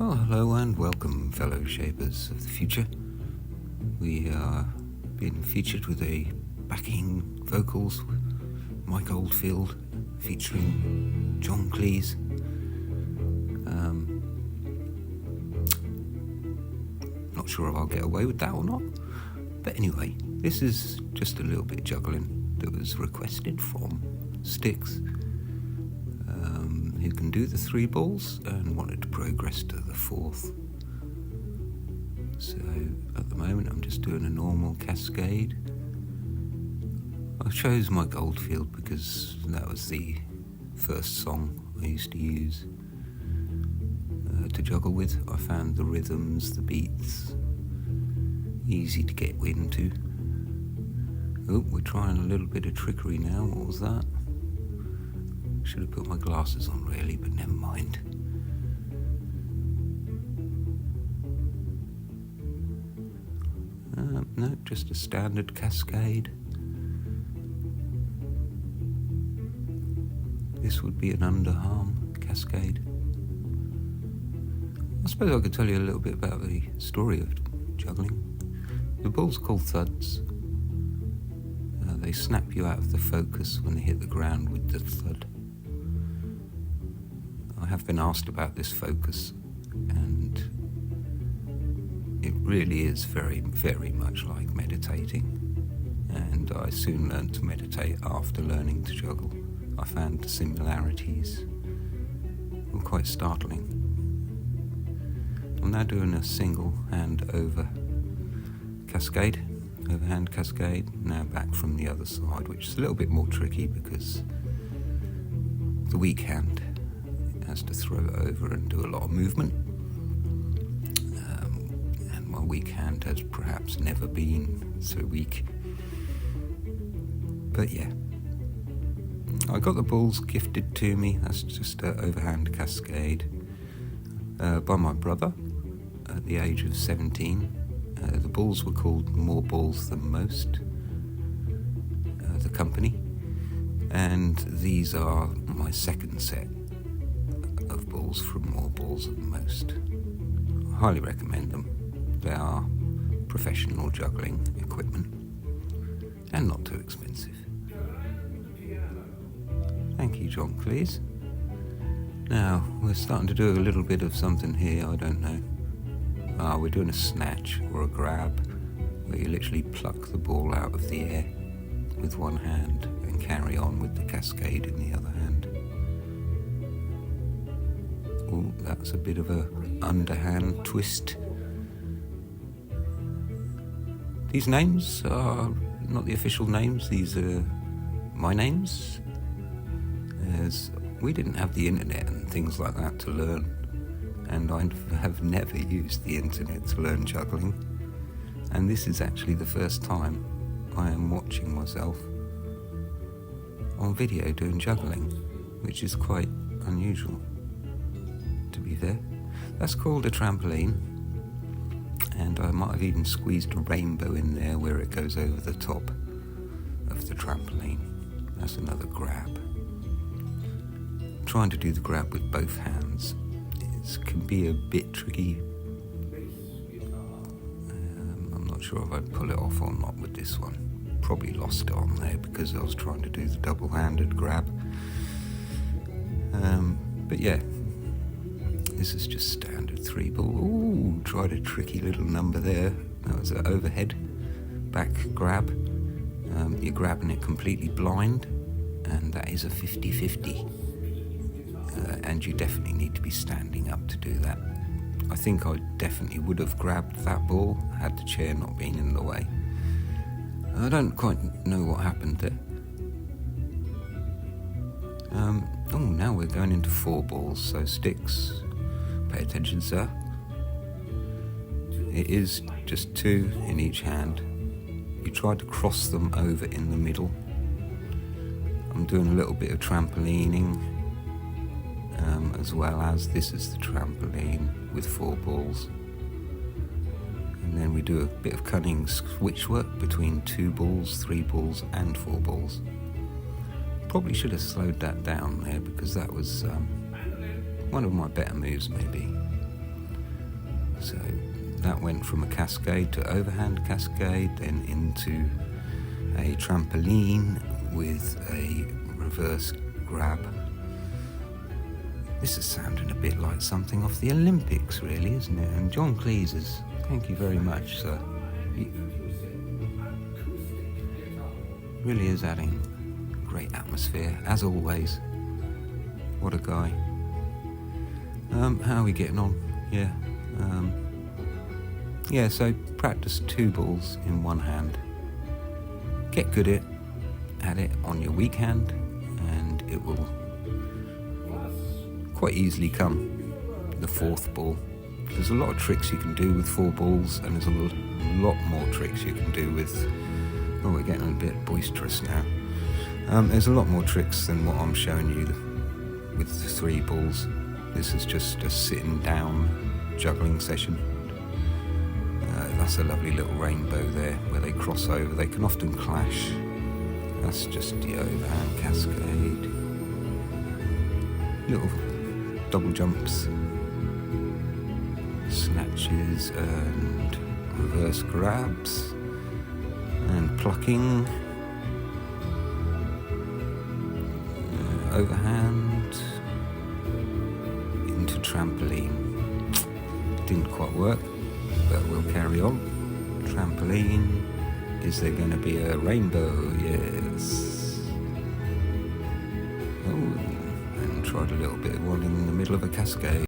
Well, hello and welcome, fellow shapers of the future. We are being featured with a backing vocals with Mike Oldfield featuring John Cleese. Not sure if I'll get away with that or not. But anyway, this is just a little bit of juggling that was requested from Sticks, who can do the 3 balls and wanted to progress to the 4th. So at the moment I'm just doing a normal cascade. I chose Mike Oldfield because that was the first song I used to use to juggle with. I found the rhythms, the beats, easy to get into. Oh, we're trying a little bit of trickery now. What was that? Should have put my glasses on really, but never mind. No, just a standard cascade. This would be an underarm cascade. I suppose I could tell you a little bit about the story of juggling. The balls are called thuds. They snap you out of the focus when they hit the ground with the thud. I have been asked about this focus, and it really is very, very much like meditating. And I soon learned to meditate after learning to juggle. I found the similarities were quite startling. I'm now doing a single hand over cascade, overhand cascade, now back from the other side, which is a little bit more tricky because the weak hand has to throw it over and do a lot of movement, and my weak hand has perhaps never been so weak. But yeah, I got the balls gifted to me. That's just an overhand cascade by my brother at the age of 17. The balls were called More Balls Than Most, the company, and these are my second set of balls from More Balls Than Most. I highly recommend them. They are professional juggling equipment and not too expensive. Thank you, John Cleese. Now, we're starting to do a little bit of something here, I don't know. We're doing a snatch or a grab, where you literally pluck the ball out of the air with one hand and carry on with the cascade in the other hand. Oh, that's a bit of a underhand twist. These names are not the official names, these are my names, as we didn't have the internet and things like that to learn. And I have never used the internet to learn juggling. And this is actually the first time I am watching myself on video doing juggling, which is quite unusual, to be fair. That's called a trampoline, and I might have even squeezed a rainbow in there where it goes over the top of the trampoline. That's another grab. Trying to do the grab with both hands can be a bit tricky. I'm not sure if I'd pull it off or not with this one. Probably lost it on there because I was trying to do the double-handed grab. But yeah, this is just standard 3 ball. Ooh, tried a tricky little number there. That was an overhead back grab. You're grabbing it completely blind, and that is a 50-50. And you definitely need to be standing up to do that. I think I definitely would have grabbed that ball had the chair not been in the way. I don't quite know what happened there. Now we're going into 4 balls, so Sticks, pay attention, sir. It is just 2 in each hand. You try to cross them over in the middle. I'm doing a little bit of trampolining, as well as this is the trampoline with 4 balls. And then we do a bit of cunning switch work between 2 balls, 3 balls and 4 balls. Probably should have slowed that down there because that was one of my better moves maybe. So that went from a cascade to overhand cascade, then into a trampoline with a reverse grab. This is sounding a bit like something off the Olympics, really, isn't it? And John Cleese, thank you very much, sir. He really is adding great atmosphere, as always. What a guy. How are we getting on? Yeah, so practice 2 balls in one hand. Get good at it on your weak hand, and it will quite easily come the 4th ball. There's a lot of tricks you can do with 4 balls, and there's a lot more tricks you can do with... Oh, we're getting a bit boisterous now. There's a lot more tricks than what I'm showing you with the 3 balls. This is just a sitting down juggling session. That's a lovely little rainbow there where they cross over. They can often clash. That's just the overhand cascade. Little double jumps, snatches and reverse grabs and plucking, overhand into trampoline. Didn't quite work, but we'll carry on. Trampoline. Is there going to be a rainbow? Yes. Oh, and tried a little bit of one in the middle of a cascade.